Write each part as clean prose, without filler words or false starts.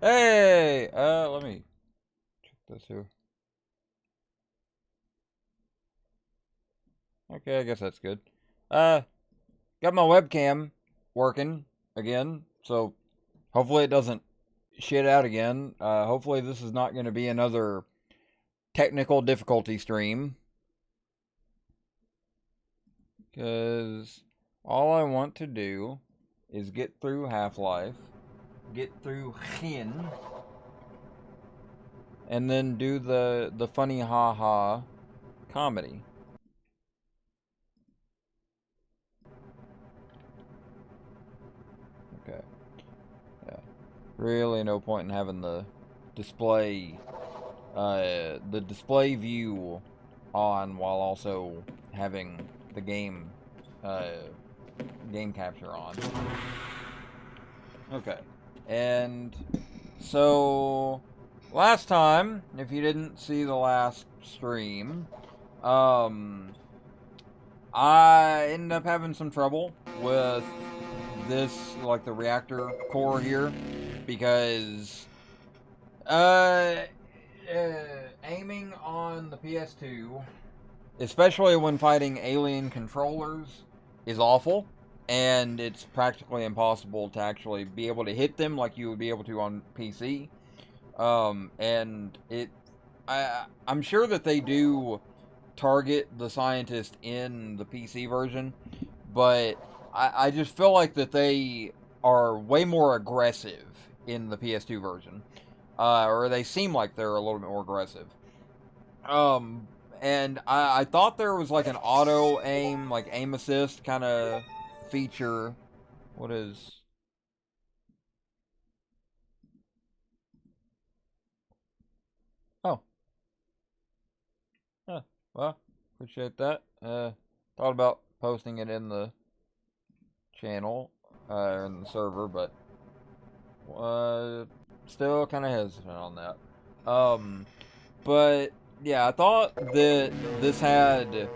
Hey, let me check this here. Okay, I guess that's good. Got my webcam working again, so hopefully it doesn't shit out again. Hopefully this is not going to be another technical difficulty stream. Because all I want to do is get through Half-Life, get through Hin, and then do the funny haha comedy. Okay. Yeah. Really no point in having the display view on while also having the game capture on. Okay. And so last time, if you didn't see the last stream, I ended up having some trouble with this, like the reactor core here, because aiming on the PS2, especially when fighting alien controllers, is awful, and it's practically impossible to actually be able to hit them like you would be able to on PC. And I'm sure that they do target the scientist in the PC version, but I just feel like that they are way more aggressive in the PS2 version. Or they seem like they're a little bit more aggressive. And I thought there was like an auto aim, like aim assist kind of feature. What is... Oh. Well, appreciate that. Thought about posting it in the channel, in the server, but still kind of hesitant on that. But yeah, I thought that this had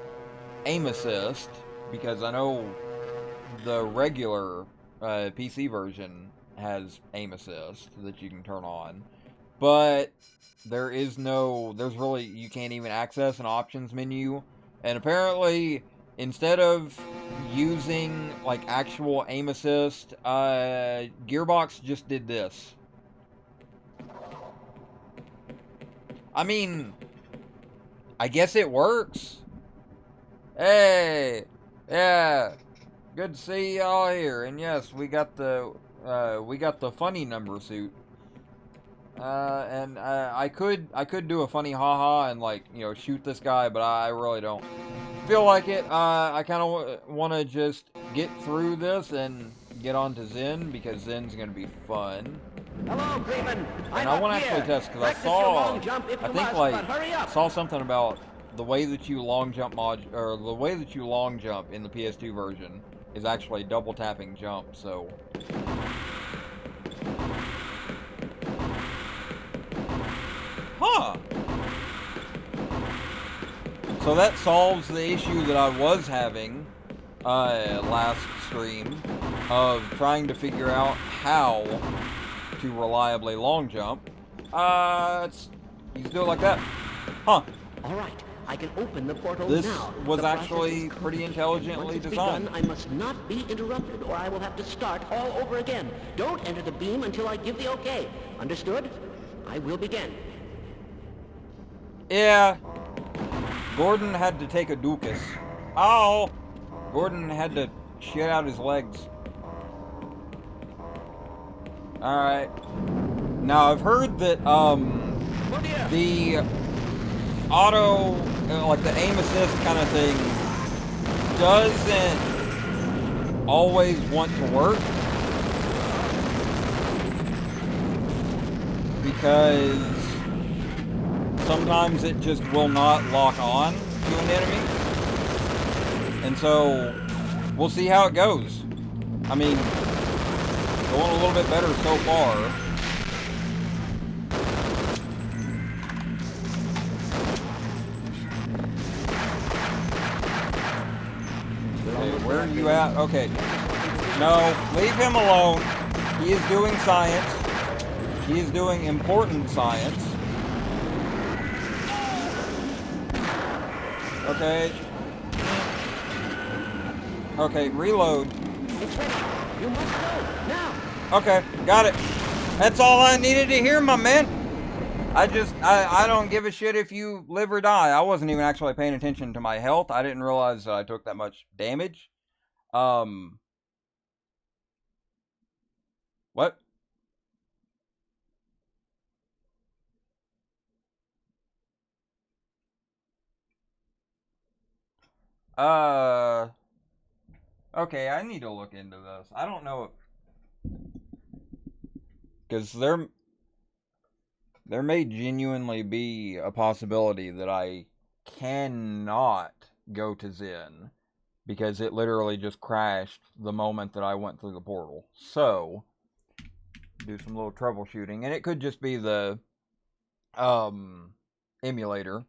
aim assist, because I know the regular PC version has aim assist that you can turn on, but there's really, you can't even access an options menu, and apparently instead of using like actual aim assist, Gearbox just did this. I mean, I guess it works. Hey, yeah, good to see y'all here. And yes, we got the funny number suit. And I could do a funny haha and, like, you know, shoot this guy, but I really don't feel like it. I kind of want to just get through this and get on to Zen, because Zen's gonna be fun. Hello, Freeman. And I want to actually test, because I saw something about the way that you long jump the way that you long jump in the PS2 version is actually double tapping jump. So so that solves the issue that I was having last stream of trying to figure out how to reliably long jump. You can do it like that. All right, I can open the portal now. This was actually pretty intelligently designed. I must not be interrupted, or I will have to start all over again. Don't enter the beam until I give the okay. Understood? I will begin. Yeah. Gordon had to take a dookus. Ow! Gordon had to shit out his legs. Alright. Now, I've heard that, the auto, like the aim assist kind of thing, doesn't always want to work. Because sometimes it just will not lock on to an enemy. And so, we'll see how it goes. I mean, going a little bit better so far. Okay, where are you at? Okay. No, leave him alone. He is doing science. He's doing important science. Okay. Okay, reload. It's ready. You must go, now. Okay, got it. That's all I needed to hear, my man. I don't give a shit if you live or die. I wasn't even actually paying attention to my health. I didn't realize that I took that much damage. What? Okay, I need to look into this. I don't know if... Because there may genuinely be a possibility that I cannot go to Zen. Because it literally just crashed the moment that I went through the portal. So, do some little troubleshooting. And it could just be the emulator.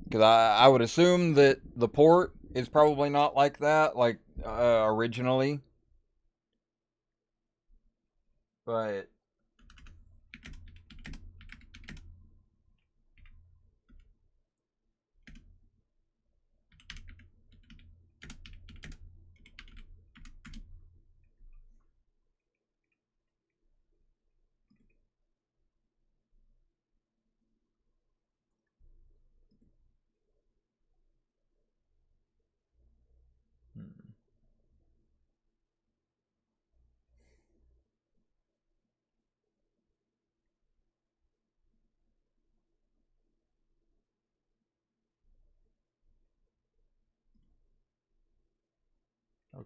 Because I would assume that the port is probably not like that, like originally. But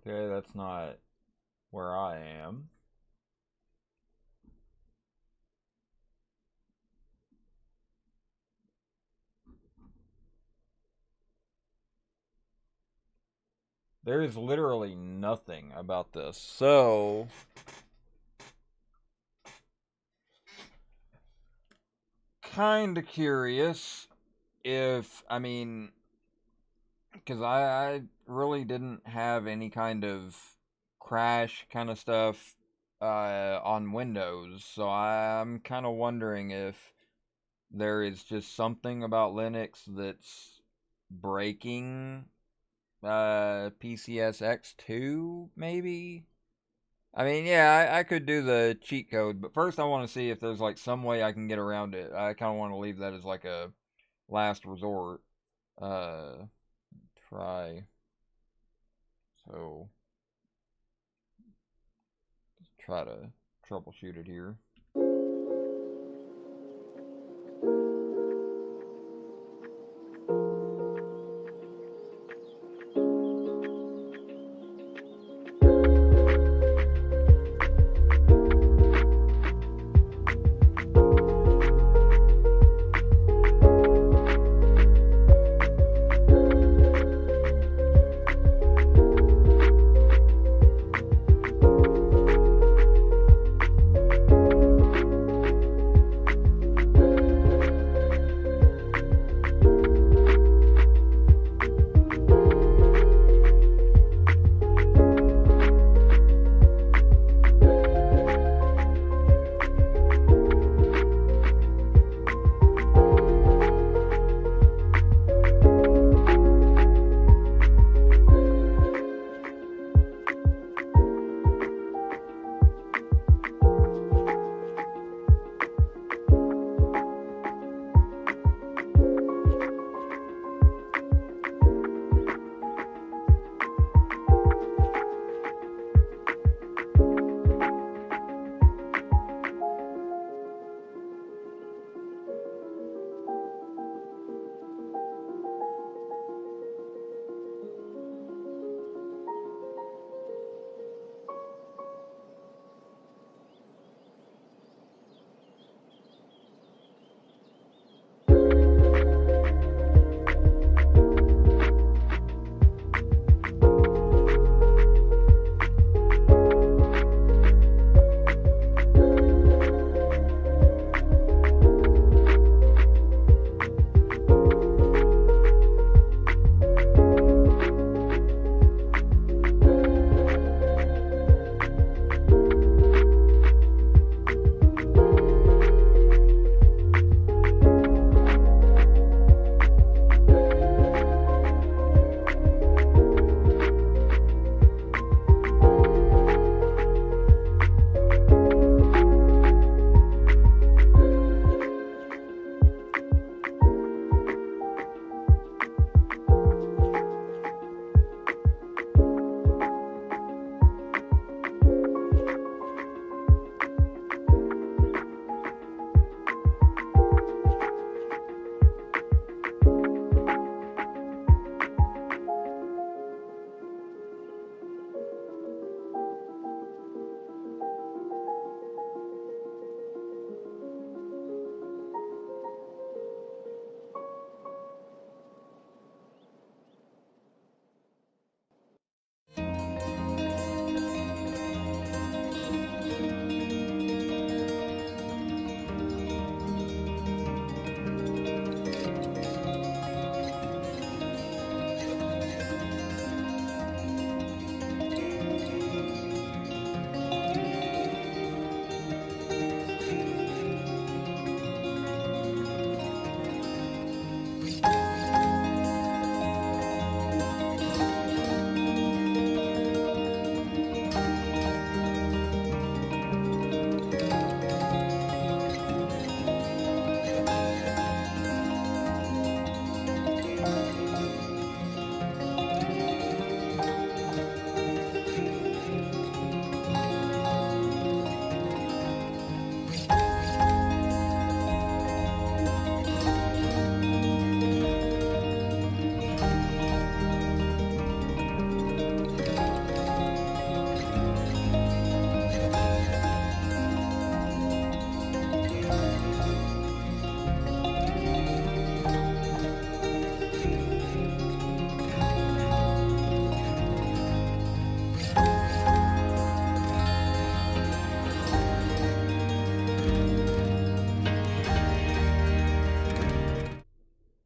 okay, that's not where I am. There is literally nothing about this. So, kind of curious if, I mean, because I really didn't have any kind of crash kind of stuff on Windows. So I'm kind of wondering if there is just something about Linux that's breaking PCSX2, maybe? I mean, yeah, I could do the cheat code, but first I want to see if there's like some way I can get around it. I kind of want to leave that as like a last resort. Try. So, let's try to troubleshoot it here.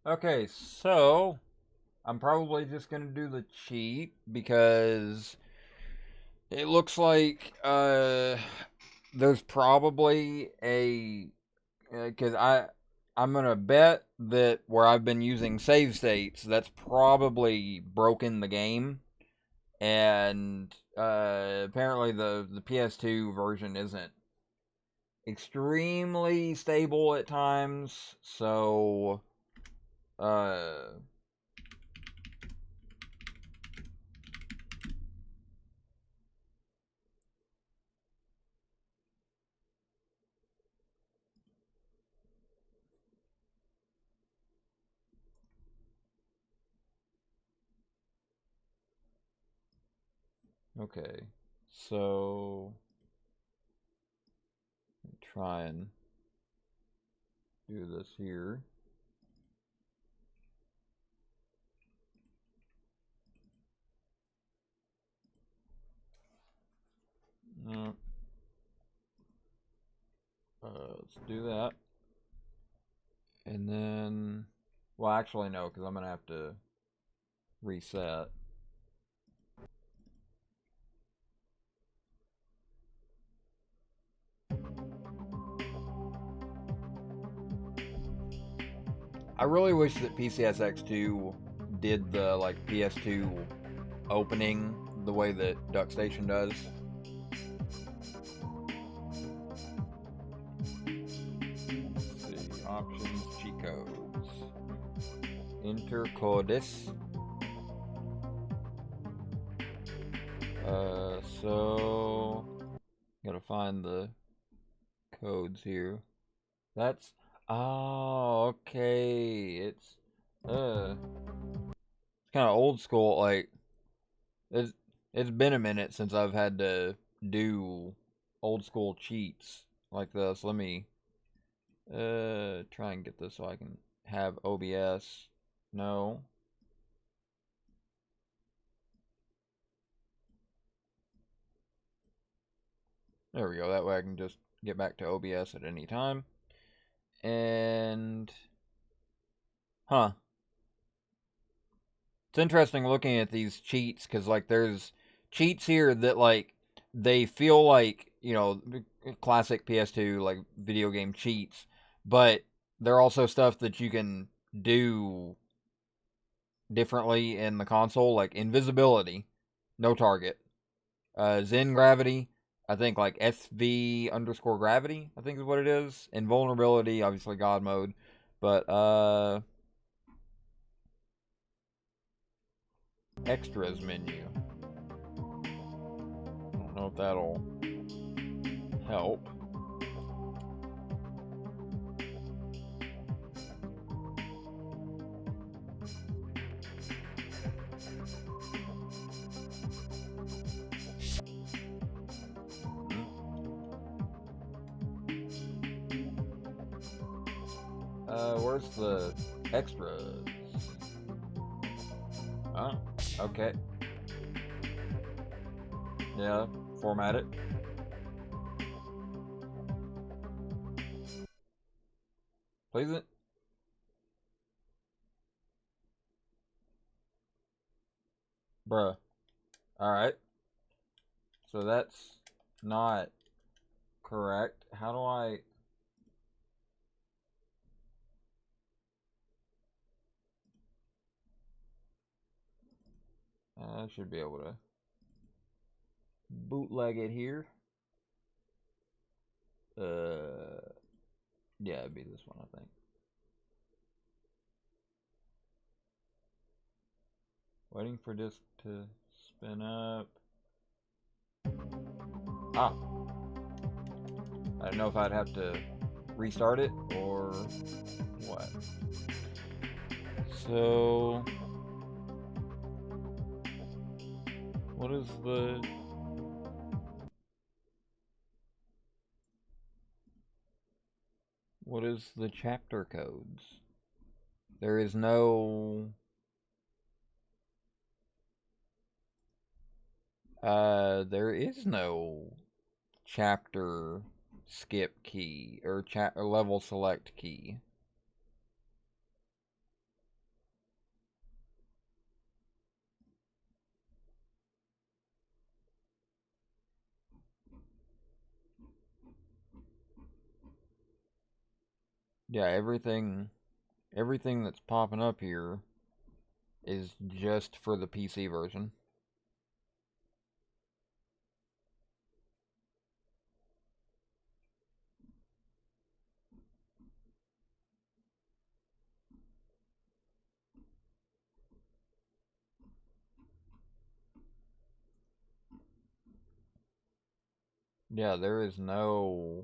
Okay, so I'm probably just gonna do the cheat because it looks like there's probably a because I'm gonna bet that where I've been using save states, that's probably broken the game, and apparently the PS2 version isn't extremely stable at times, so uh okay, so try and do this here. No, let's do that. And then, well, actually, no, because I'm going to have to reset. I really wish that PCSX2 did the, like, PS2 opening the way that DuckStation does. Let's see, options, cheat codes. Enter codes. So gotta find the codes here. That's okay. It's kind of old school. Like it's it's been a minute since I've had to do old school cheats like this. Let me try and get this so I can have OBS. No. There we go. That way I can just get back to OBS at any time. And huh. It's interesting looking at these cheats because like there's cheats here that like they feel like, you know, classic PS2 like video game cheats, but they're also stuff that you can do differently in the console, like invisibility, no target. Zen gravity, I think like SV underscore gravity, I think is what it is. Invulnerability, obviously God mode. But extras menu. I don't know if that'll help. Where's the extras? Oh, okay. Yeah, format it. Please it. Bruh. Alright. So that's not correct. How do I... I should be able to bootleg it here. Yeah, it'd be this one, I think. Waiting for disk to spin up. Ah. I don't know if I'd have to restart it or what. So, what is the... What is the chapter codes? There is no... there is no chapter skip key or level select key. Yeah, everything that's popping up here is just for the PC version. Yeah, there is no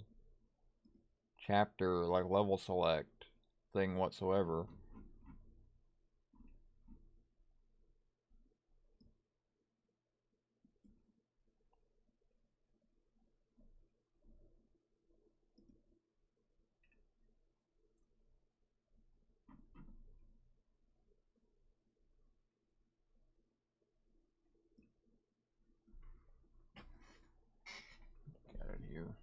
chapter, like level select thing whatsoever. Got it here.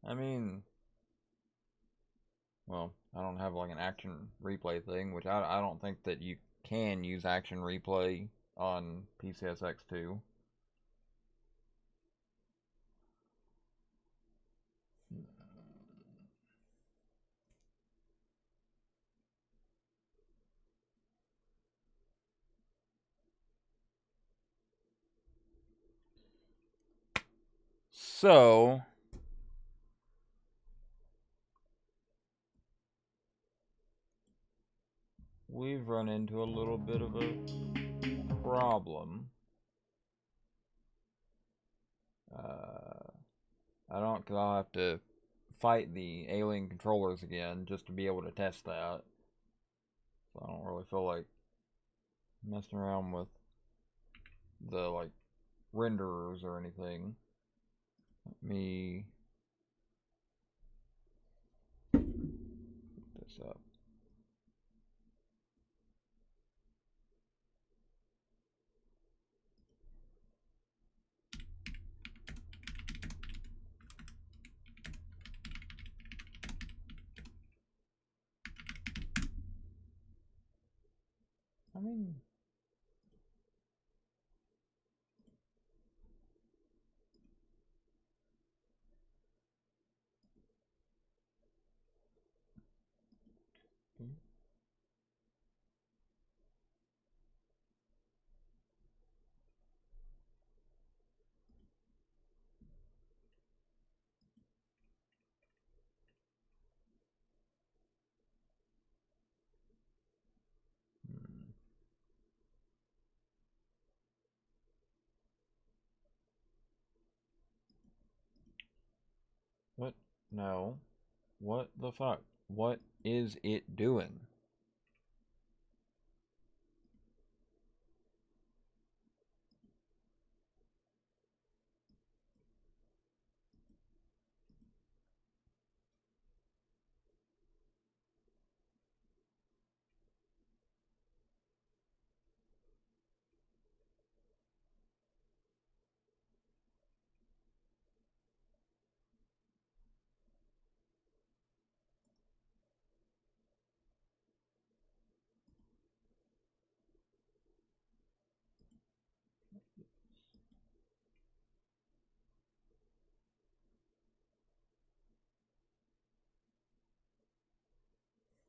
I mean, well, I don't have like an action replay thing, which I don't think that you can use action replay on PCSX2. So, we've run into a little bit of a problem. I don't, because I'll have to fight the alien controllers again just to be able to test that. So I don't really feel like messing around with the like renderers or anything. Let me put this up. I mean, what? No. What the fuck? What is it doing?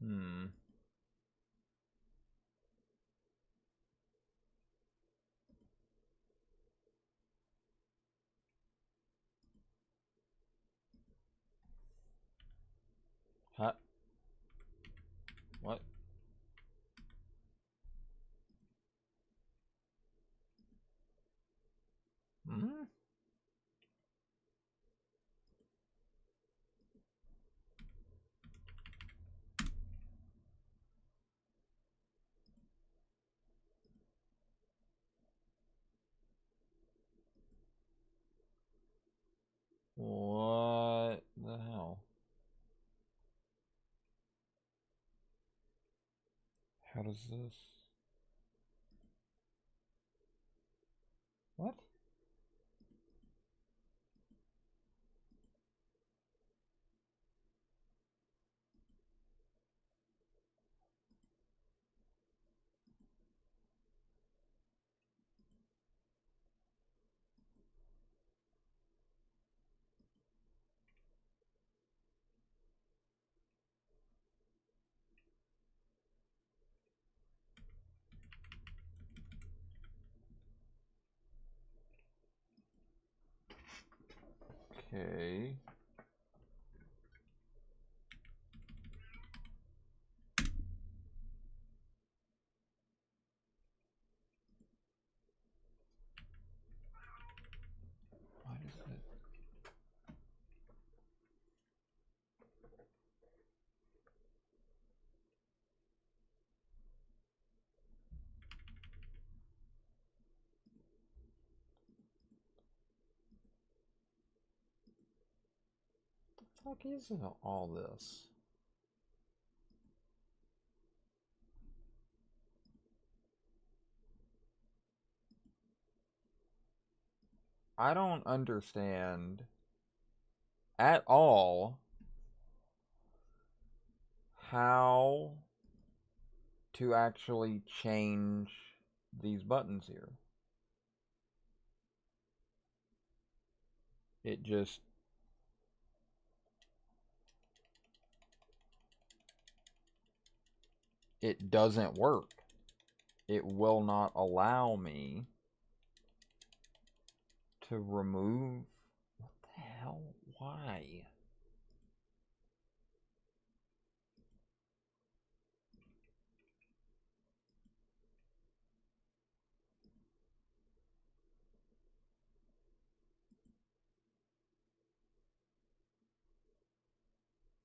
Hmm. What? Hmm? What the hell? How does this... What? Okay. Why does it... What the fuck is all this? I don't understand at all how to actually change these buttons here. It just... It doesn't work. It will not allow me to remove... What the hell? Why?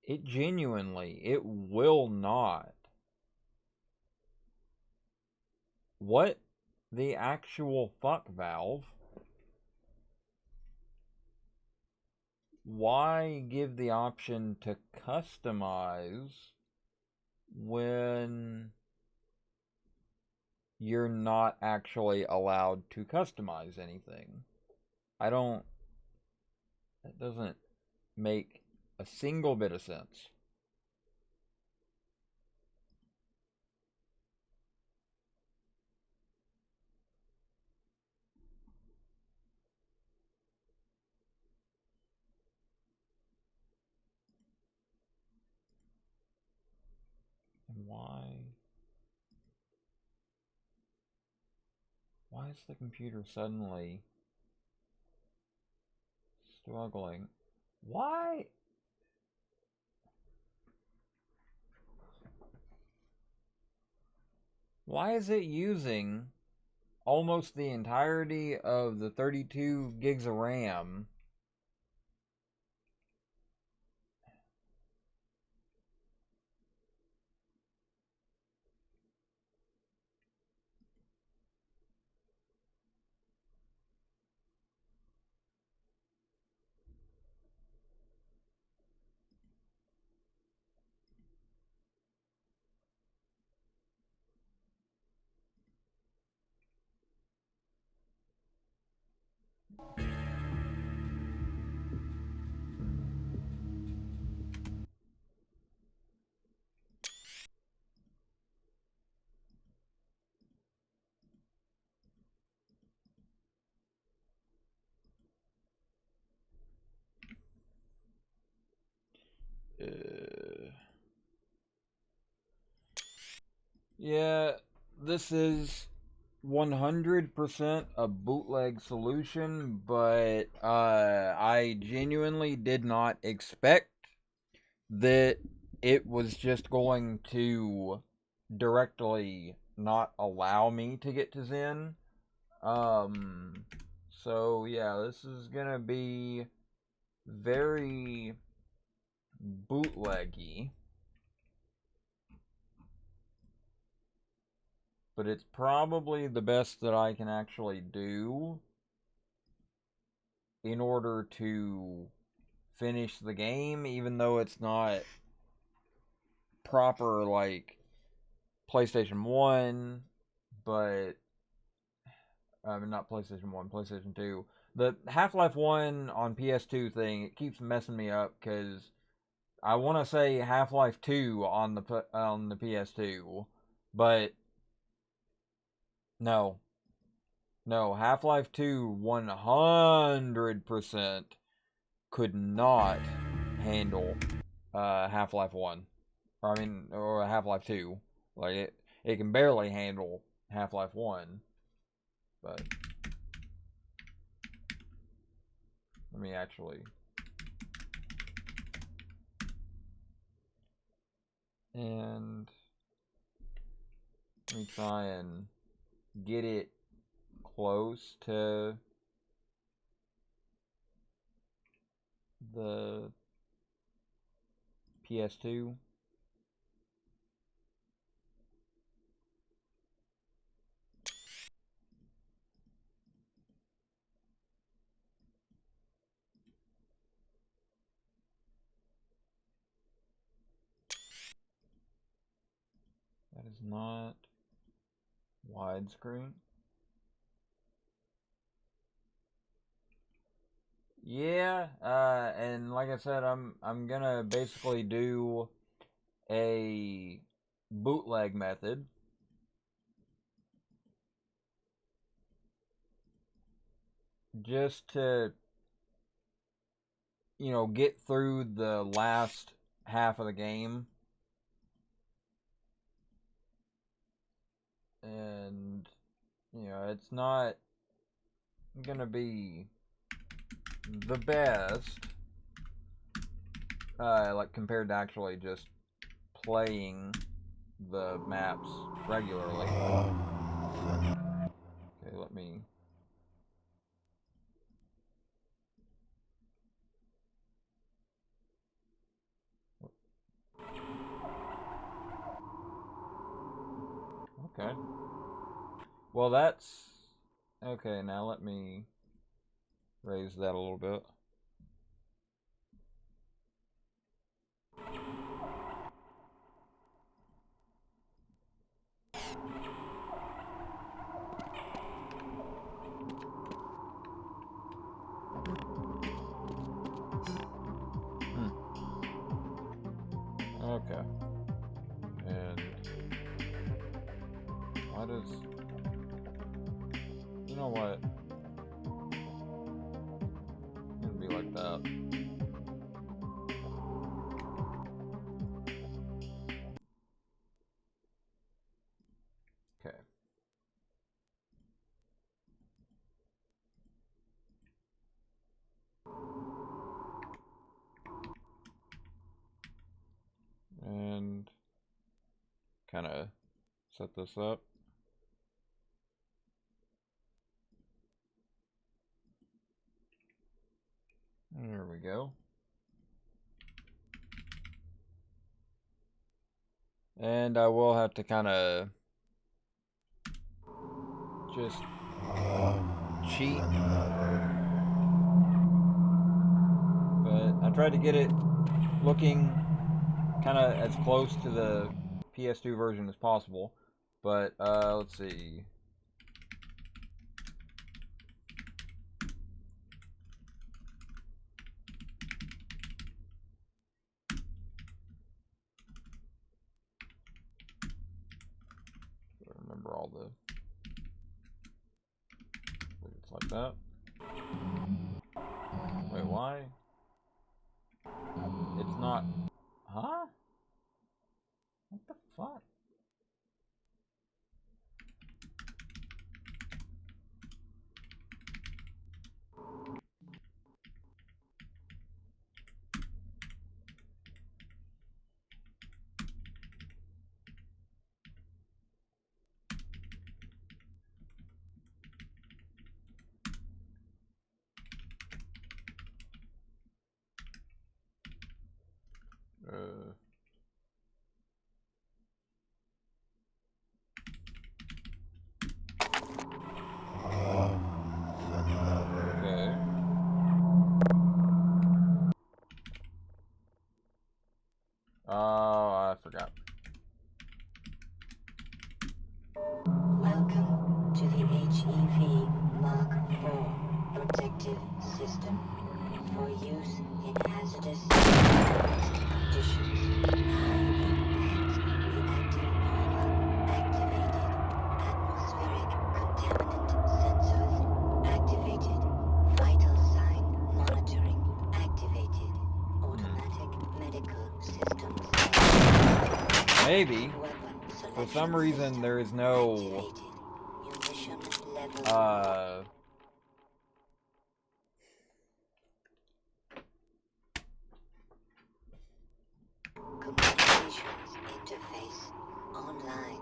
It genuinely, it will not. What the actual fuck, Valve? Why give the option to customize when you're not actually allowed to customize anything? I don't... That doesn't make a single bit of sense. And why is the computer suddenly struggling? Why? Why is it using almost the entirety of the 32 gigs of RAM? Yeah, this is 100% a bootleg solution, but I genuinely did not expect that it was just going to directly not allow me to get to Zen. So yeah, this is gonna be very bootleggy, but it's probably the best that I can actually do in order to finish the game, even though it's not proper like PlayStation 1, but I mean not PlayStation 1, PlayStation 2. The Half-Life 1 on PS2 thing, it keeps messing me up because I want to say Half-Life 2 on the PS2, but no. No, Half-Life 2 100% could not handle Half-Life 1. Or Half-Life 2. Like it can barely handle Half-Life 1. But let me actually, and let me try and get it close to the PS2. That is not widescreen. Yeah, and like I said, I'm gonna basically do a bootleg method just to, you know, get through the last half of the game. And, you know, it's not gonna be the best, like compared to actually just playing the maps regularly. Okay, let me. Okay. Well, that's okay. Now let me raise that a little bit. Okay. And why does... You know what? It's gonna be like that. Okay. And kind of set this up. There we go. And I will have to kind of just cheat. But I tried to get it looking kind of as close to the PS2 version as possible. But let's see. Remember all the... It's like that. Wait, why? It's not... Huh? What the fuck? Okay. Oh, I forgot. Welcome to the HEV Mark IV protective system for use in hazardous conditions. High impact reactive armor activated. Atmospheric contaminant sensors activated. Vital sign monitoring activated. Automatic medical systems. Maybe, for some reason, there is no, communications interface online.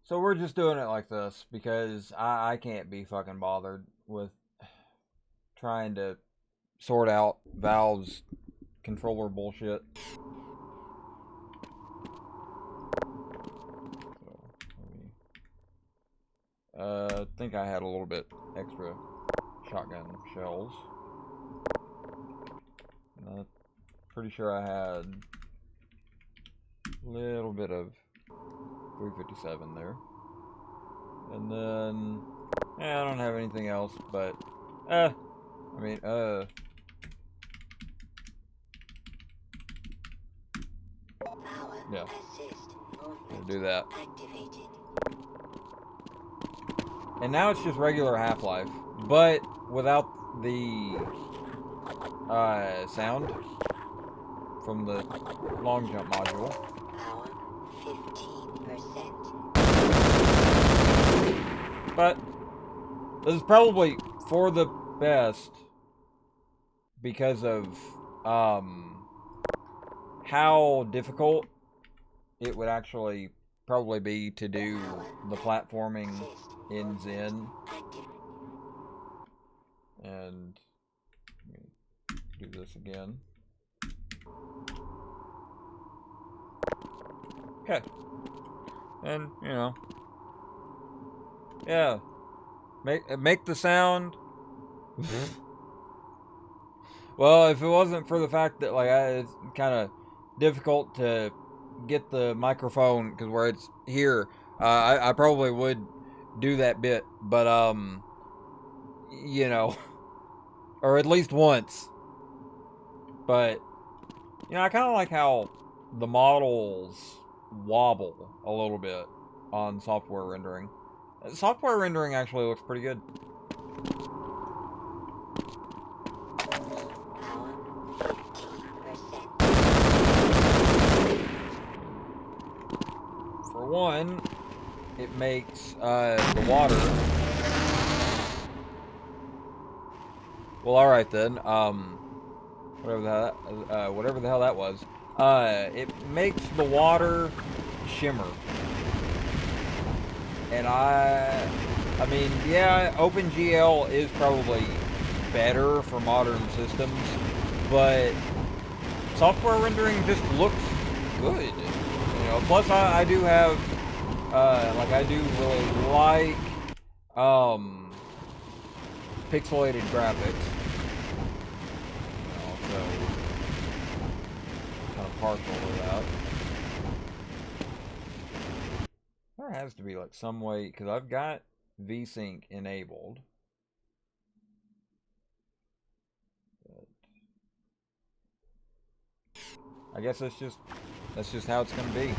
So we're just doing it like this, because I can't be fucking bothered with trying to sort out Valve's controller bullshit. I think I had a little bit extra shotgun shells. Pretty sure I had a little bit of 357 there. And then, I don't have anything else, but, yeah. Gonna do that. And now it's just regular Half-Life, but without the sound from the long jump module. Power 15%. But this is probably for the best because of how difficult it would actually probably be to do the platforming in Zen. And let me do this again. Okay. And, you know. Yeah. Make the sound. Well, if it wasn't for the fact that, like, it's kind of difficult to get the microphone, because where it's here, I probably would do that bit, but, you know, or at least once. But, you know, I kind of like how the models wobble a little bit on software rendering. Software rendering actually looks pretty good. For one, it makes the water. Well, all right then. Whatever the hell that was. It makes the water shimmer. And I mean, yeah, OpenGL is probably better for modern systems, but software rendering just looks good. You know, plus I do have, I do really like, pixelated graphics. You know, so, kind of partial to that. There has to be, like, some way, because I've got VSync enabled. But I guess that's just how it's going to be.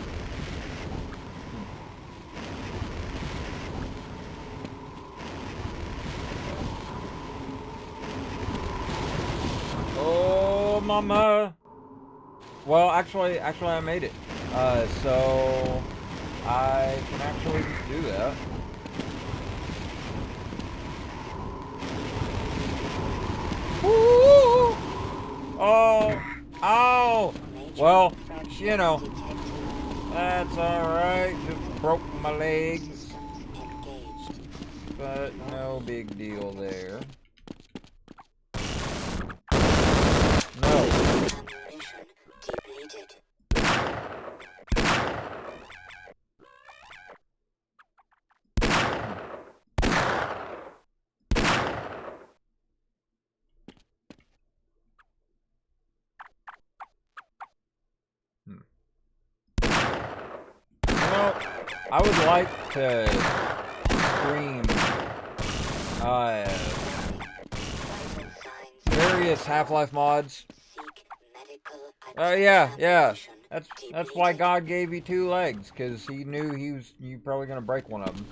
Oh, mama! Well, actually, I made it. So I can actually just do that. Woo! Oh! Oh! Well, you know, that's alright. Just broke my legs. But no big deal there. No. I would like to stream various Half-Life mods. Yeah. That's why God gave you 2 legs, because he knew you probably gonna break one of them.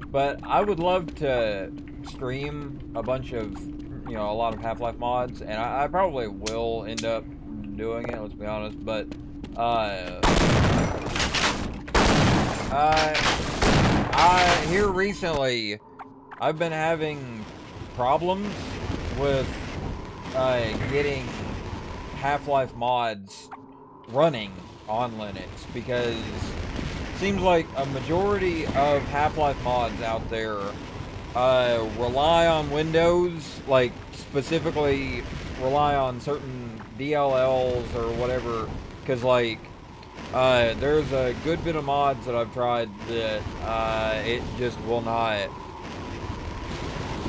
But I would love to stream a bunch of, a lot of Half-Life mods, and I probably will end up doing it. Let's be honest, but here recently, I've been having problems with getting Half-Life mods running on Linux, because it seems like a majority of Half-Life mods out there rely on Windows, like specifically rely on certain DLLs or whatever, because like there's a good bit of mods that I've tried that it just will not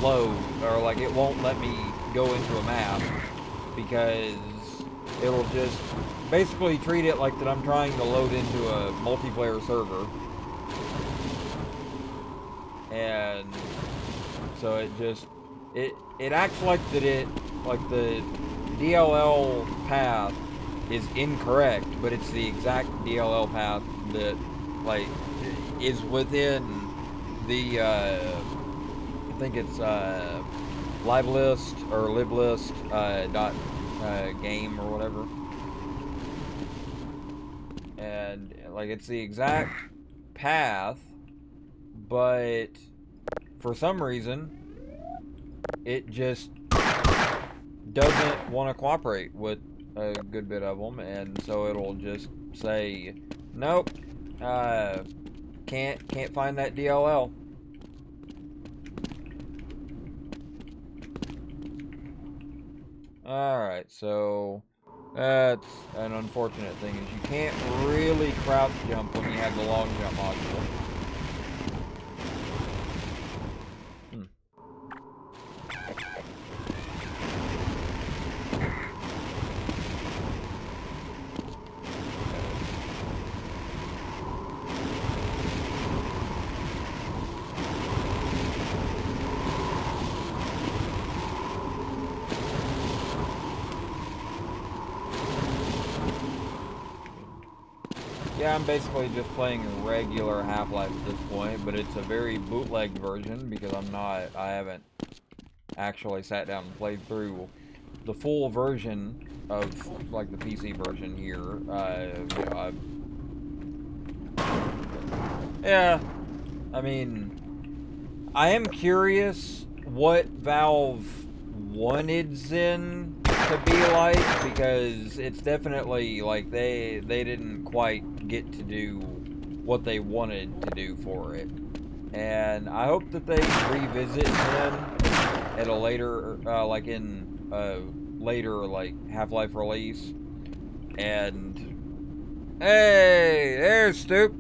load, or like it won't let me go into a map, because it'll just basically treat it like that I'm trying to load into a multiplayer server. And so it acts like that like the DLL path is incorrect, but it's the exact DLL path that like is within the I think it's liblist or liblist dot game or whatever, and like it's the exact path, but for some reason it just doesn't want to cooperate with a good bit of them, and so it'll just say nope, can't find that DLL. Alright, so that's an unfortunate thing, is you can't really crouch jump when you have the long jump module. Yeah, I'm basically just playing a regular Half-Life at this point, but it's a very bootleg version because I haven't actually sat down and played through the full version of, like, the PC version here. Yeah, I mean, I am curious what Valve wanted Zen to be like, because it's definitely like they didn't quite get to do what they wanted to do for it, and I hope that they revisit Zen at a later like in a later like Half-Life release. And hey, there's Stoop.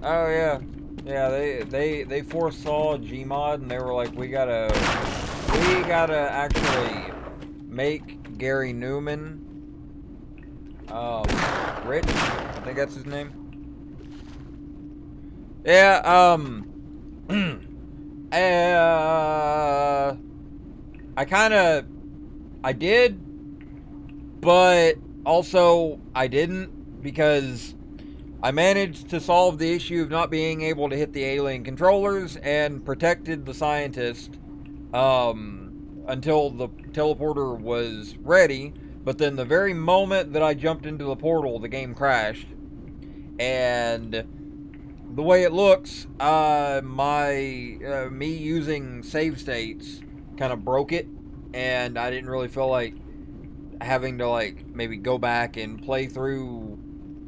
Oh yeah, they foresaw Gmod, and they were like, we gotta actually make Gary Newman, Rich, I think that's his name. Yeah, I did, but also I didn't, because I managed to solve the issue of not being able to hit the alien controllers and protected the scientist until the teleporter was ready. But then the very moment that I jumped into the portal, the game crashed. And the way it looks, me using save states kind of broke it, and I didn't really feel like having to like maybe go back and play through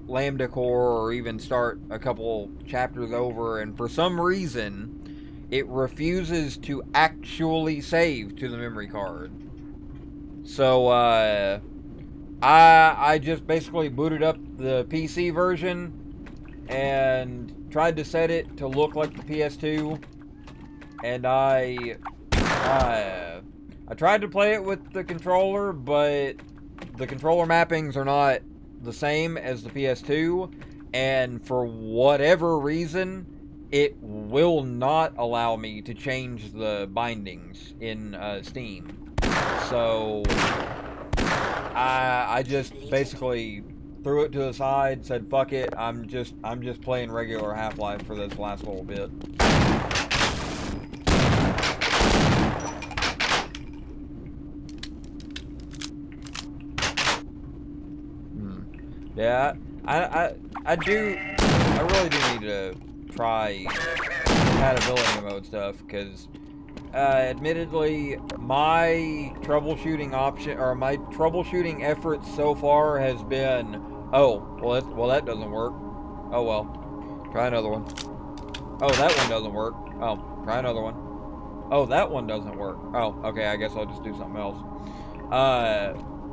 Lambda Core or even start a couple chapters over, and for some reason it refuses to actually save to the memory card. So I just basically booted up the PC version and tried to set it to look like the PS2, and I tried to play it with the controller, but the controller mappings are not the same as the PS2, and for whatever reason, it will not allow me to change the bindings in Steam. So I just basically threw it to the side, said fuck it, I'm just playing regular Half-Life for this last little bit. Yeah, I really do need to try compatibility mode stuff, because admittedly my troubleshooting efforts so far has been, oh, well that doesn't work. Oh well, try another one. Oh, that one doesn't work. Oh, try another one. Oh, that one doesn't work. Oh, okay, I guess I'll just do something else.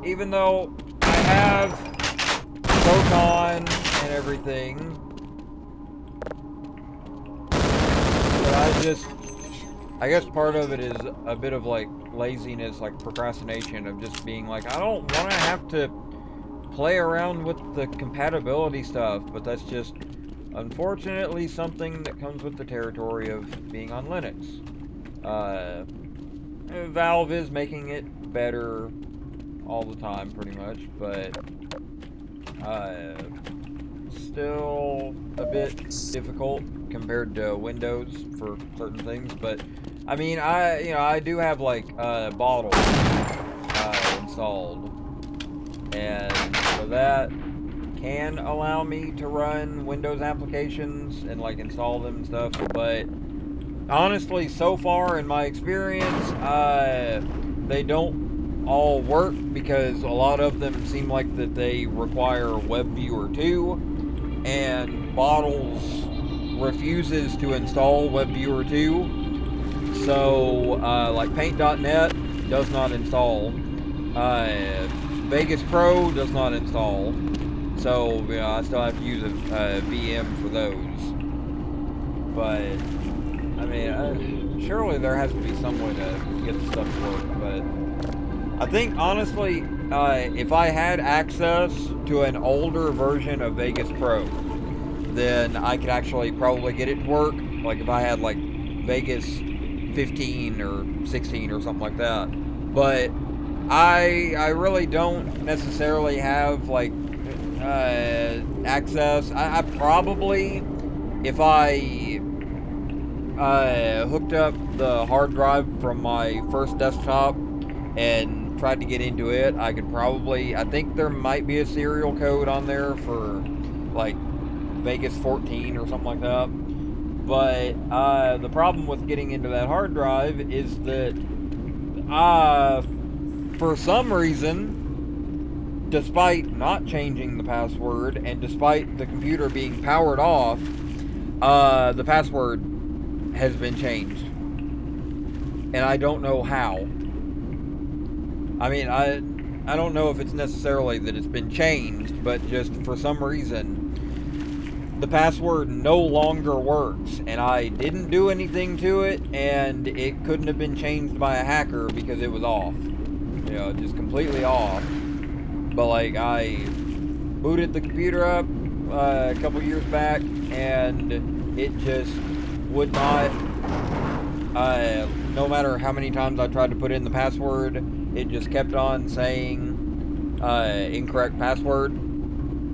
Even though I have Proton and everything, but I guess part of it is a bit of like laziness, like procrastination of just being like, I don't want to have to play around with the compatibility stuff, but that's just unfortunately something that comes with the territory of being on Linux. Valve is making it better all the time pretty much, but still a bit difficult compared to Windows for certain things. But I mean, I do have like Bottle installed, and so that can allow me to run Windows applications and like install them and stuff. But honestly, so far in my experience, they don't all work, because a lot of them seem like that they require WebViewer 2, and Bottles refuses to install WebViewer 2. So like Paint.net does not install, Vegas Pro does not install, so you know, I still have to use a VM for those. But I mean, surely there has to be some way to get the stuff to work. But I think, honestly, if I had access to an older version of Vegas Pro, then I could actually probably get it to work. Like if I had like Vegas 15 or 16 or something like that. But I really don't necessarily have like access. I probably, if I hooked up the hard drive from my first desktop and tried to get into it, I could probably, I think there might be a serial code on there for like Vegas 14 or something like that. But the problem with getting into that hard drive is that for some reason, despite not changing the password and despite the computer being powered off, the password has been changed, and I don't know how. I mean, I don't know if it's necessarily that it's been changed, but just for some reason, the password no longer works, and I didn't do anything to it, and it couldn't have been changed by a hacker because it was off. You know, just completely off. But like, I booted the computer up a couple years back, and it just would not, no matter how many times I tried to put in the password, it just kept on saying incorrect password.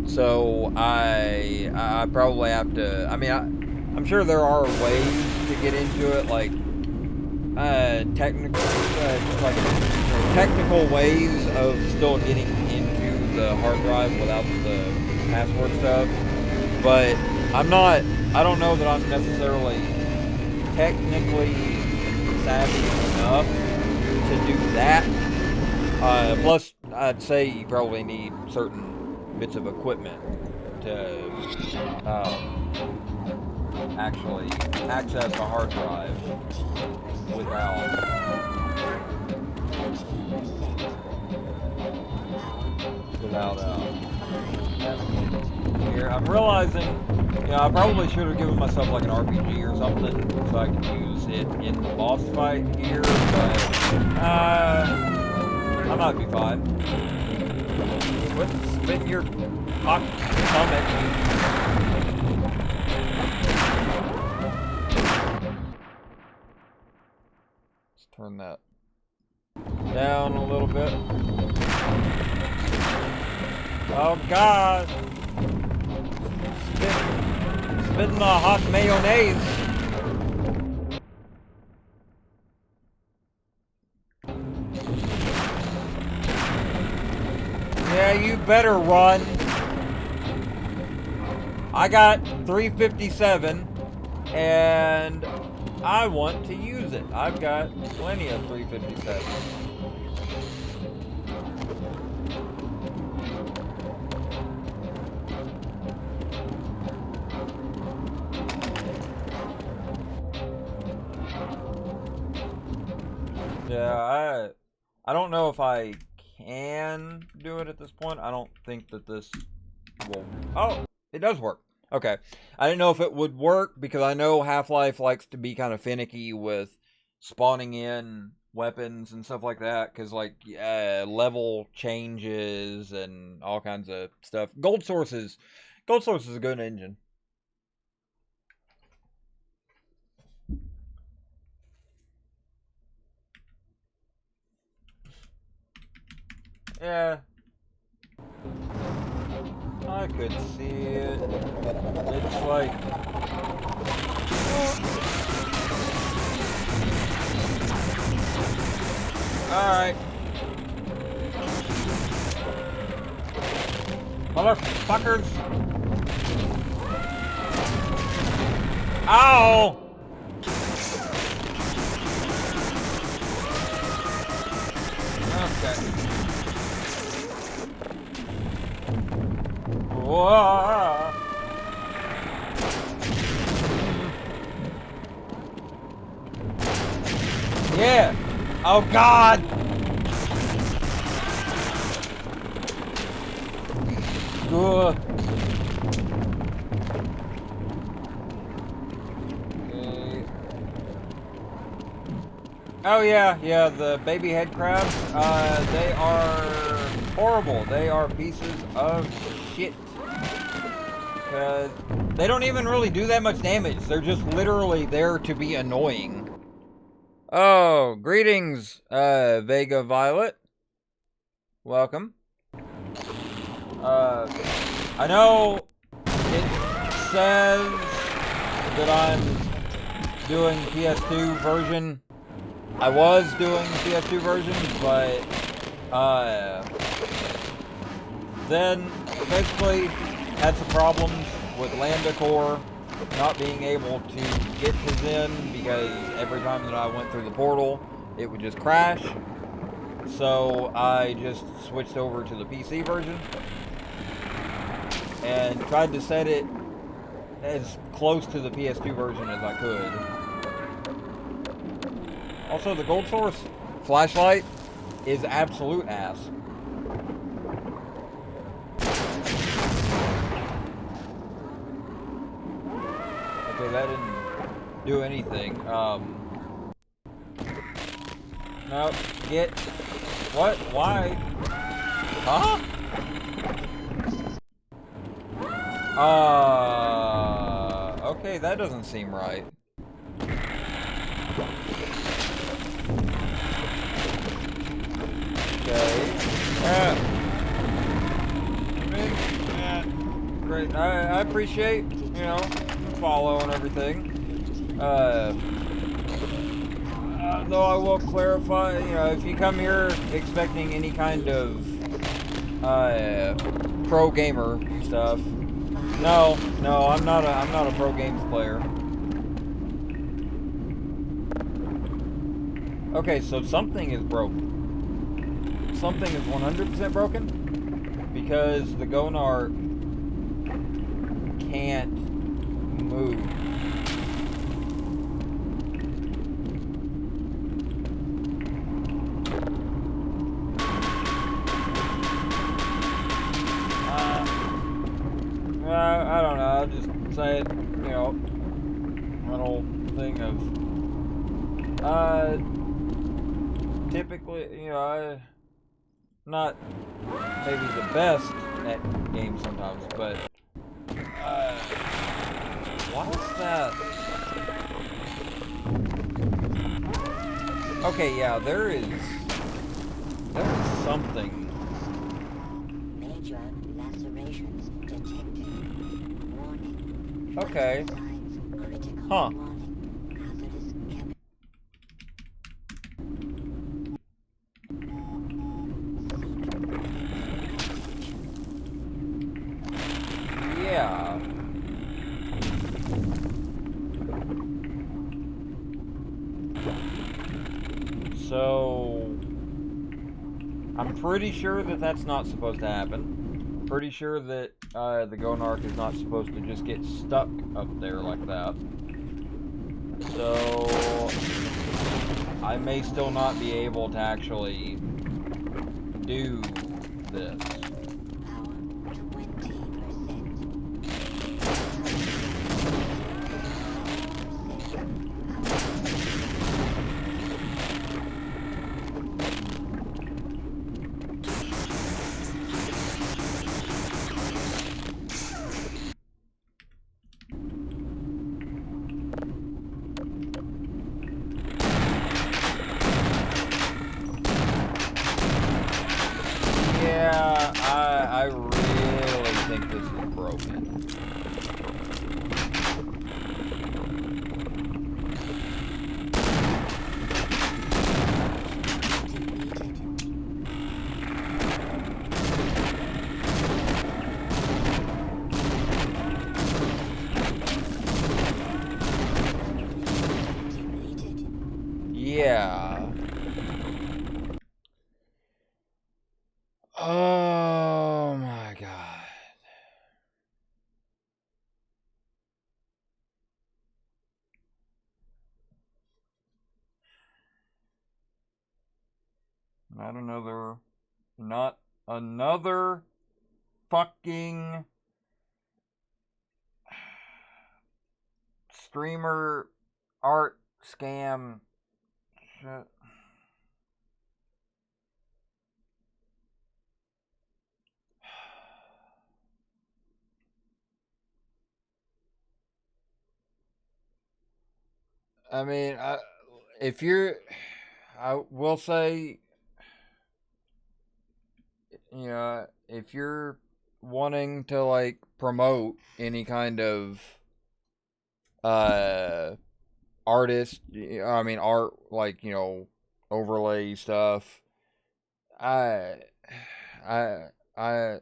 So I probably have to, I mean, I'm sure there are ways to get into it, like technical ways of still getting into the hard drive without the password stuff. But I don't know that I'm necessarily technically savvy enough to do that. Plus, I'd say you probably need certain bits of equipment to actually access a hard drive without here. I'm realizing, you know, I probably should have given myself like an RPG or something so I could use it in the boss fight here, but I might be fine. Quit spitting your hot stomach. Let's turn that down a little bit. Oh God! Spitting the hot mayonnaise. Yeah, you better run. I got 357 and I want to use it. I've got plenty of 357. Yeah, I don't know if I can do it at this point. I don't think that this will... Oh, it does work. Okay. I didn't know if it would work because I know Half-Life likes to be kind of finicky with spawning in weapons and stuff like that because, like, level changes and all kinds of stuff. Gold Source is a good engine. Yeah. I could see it. It's like... Alright. Motherfuckers! Ow! Okay. Whoa. Yeah. Oh God. Good. Okay. Oh yeah, the baby head crabs. They are horrible. They are pieces of shit. Because they don't even really do that much damage. They're just literally there to be annoying. Oh, greetings, Vega Violet. Welcome. I know it says that I'm doing PS2 version. I was doing the PS2 version, but, then basically had some problems with Lambda Core not being able to get to Zen because every time that I went through the portal, it would just crash. So I just switched over to the PC version and tried to set it as close to the PS2 version as I could. Also, the Gold Source flashlight is absolute ass. Okay, that didn't do anything. No, get... What? Why? Huh? Okay, that doesn't seem right. Okay. Great. I appreciate, you know, follow and everything. Though I will clarify, you know, if you come here expecting any kind of pro gamer stuff, no, I'm not a pro games player. Okay, so something is broken. Something is 100% broken because the Gonark can't move. I don't know, I'll just say it, you know, an old thing of, typically, you know, not maybe the best at games sometimes, but what's that? Okay, yeah, there is something. Major lacerations detected. Warning. Okay. Signs critical. Huh. Warning. Hazardous chemical. Yeah. So, I'm pretty sure that that's not supposed to happen. Pretty sure that the Gonarch is not supposed to just get stuck up there like that. So, I may still not be able to actually do this. Power 20%. Yeah, I really think this is broken. Yeah. Oh my god. Not another fucking streamer art scam shit. I mean, I will say, if you're wanting to like promote any kind of artist, I mean art, like, overlay stuff, I I I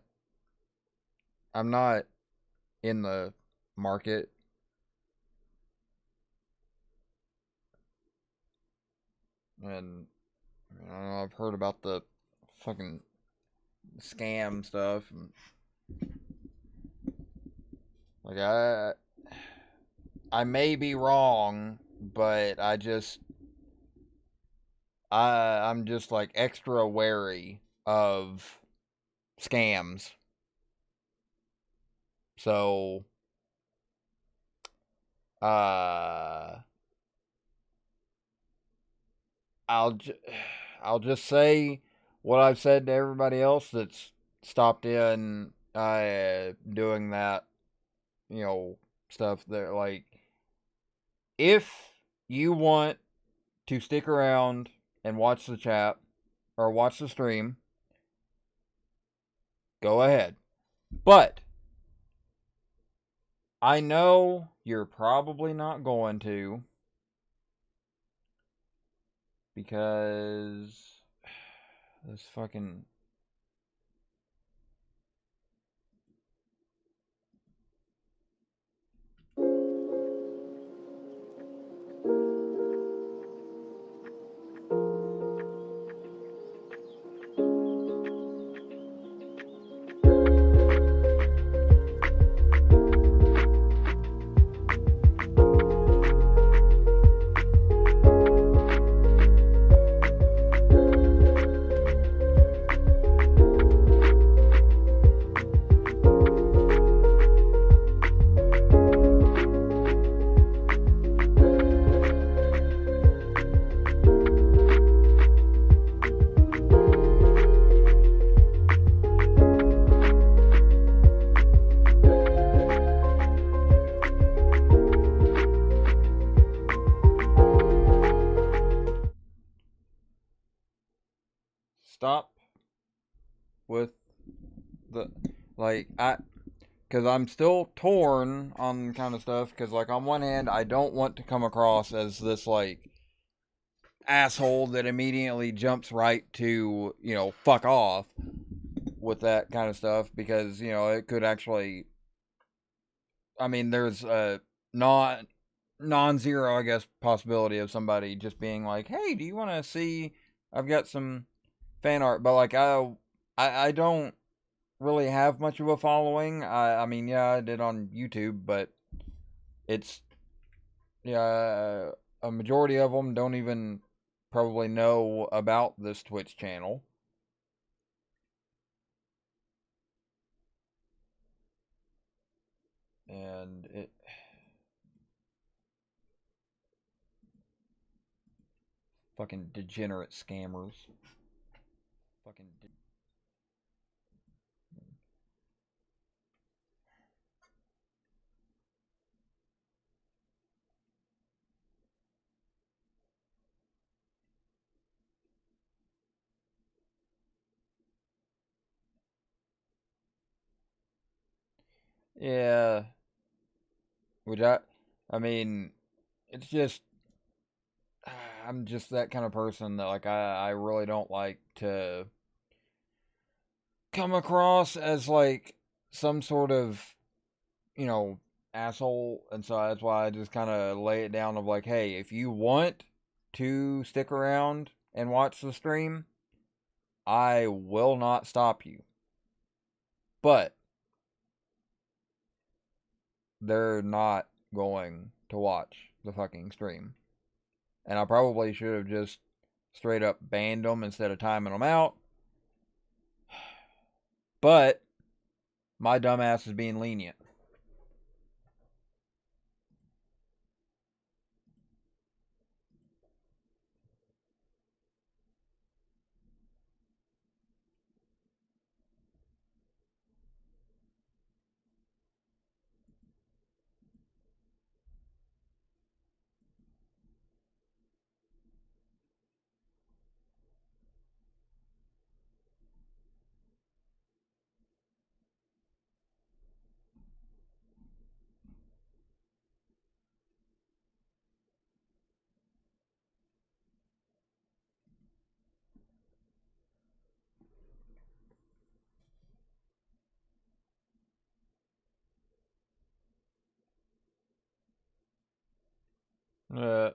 I'm not in the market. And I've heard about the fucking scam stuff, and like I may be wrong, but I'm just like extra wary of scams. So uh I'll just say what I've said to everybody else that's stopped in doing that, stuff there. Like, if you want to stick around and watch the chat or watch the stream, go ahead. But I know you're probably not going to, because this fucking stop with the, like, because I'm still torn on kind of stuff, because, like, on one hand, I don't want to come across as this, like, asshole that immediately jumps right to, fuck off with that kind of stuff, because, it could actually, I mean, there's a non-zero, I guess, possibility of somebody just being like, hey, do you want to see, I've got some fan art, but, like, I don't really have much of a following. I mean, yeah, I did on YouTube, but it's, yeah, a majority of them don't even probably know about this Twitch channel. And it, fucking degenerate scammers. Fucking yeah, which I mean, it's just, I'm just that kind of person that, like, I really don't like to come across as, like, some sort of, asshole. And so that's why I just kind of lay it down of, like, hey, if you want to stick around and watch the stream, I will not stop you. But they're not going to watch the fucking stream. And I probably should have just straight up banned them instead of timing them out. But my dumbass is being lenient. Uh,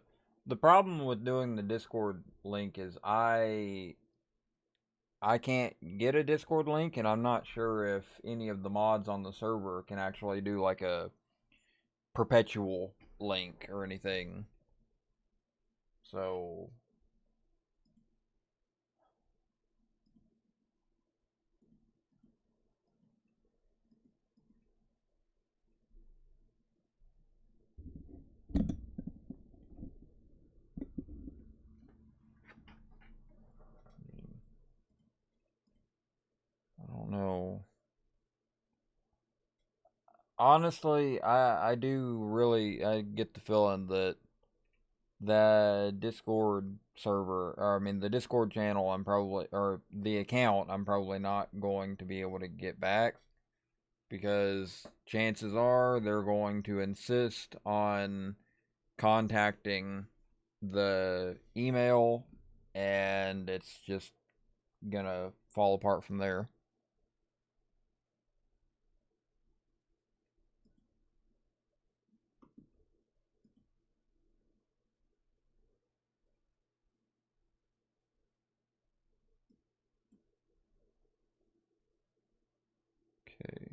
the problem with doing the Discord link is I can't get a Discord link, and I'm not sure if any of the mods on the server can actually do, like, a perpetual link or anything. So, I don't know. Honestly, I do really, I get the feeling that the Discord server, or I mean the Discord channel, I'm probably, or the account, I'm probably not going to be able to get back, because chances are they're going to insist on contacting the email, and it's just gonna fall apart from there. Okay.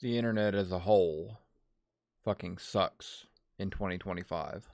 the internet as a whole fucking sucks in 2025.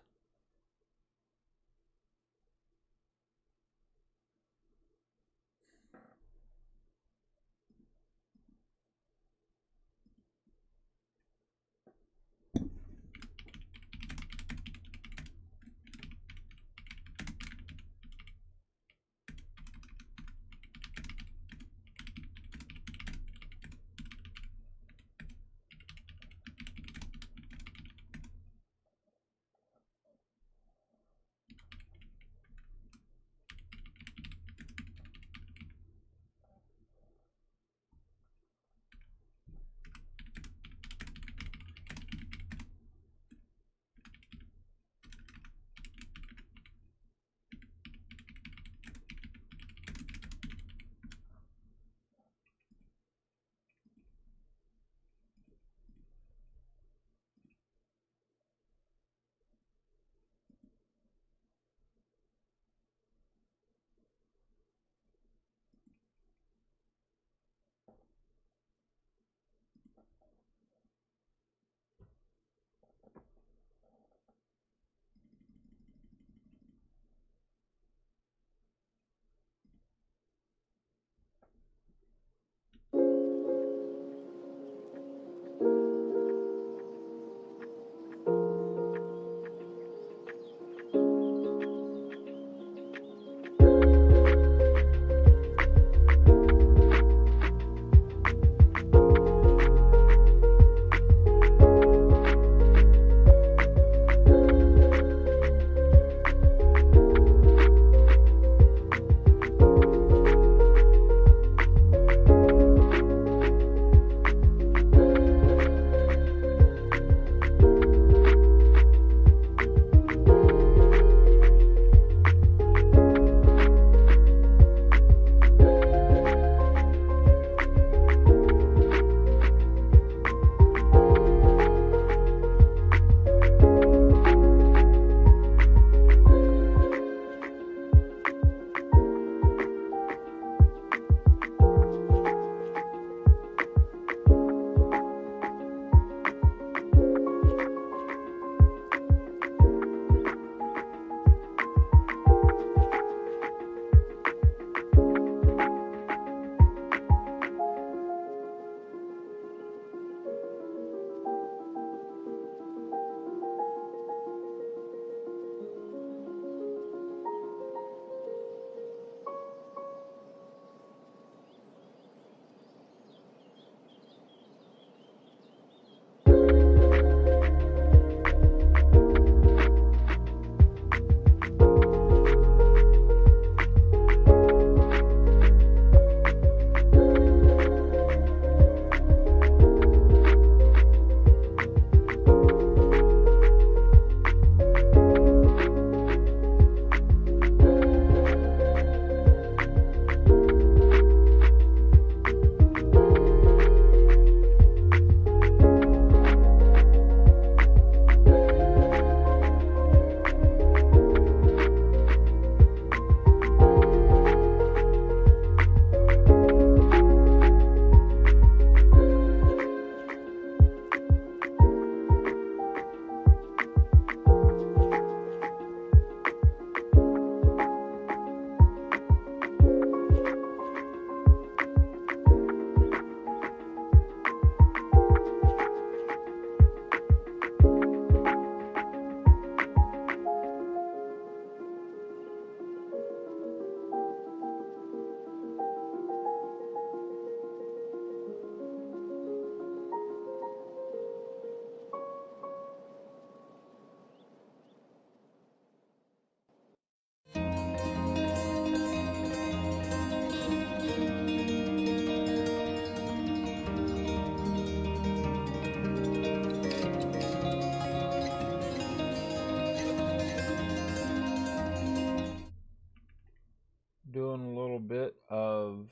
bit of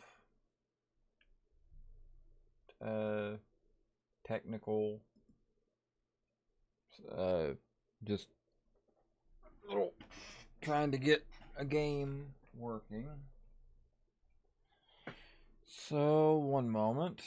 technical, just little trying to get a game working. So, one moment.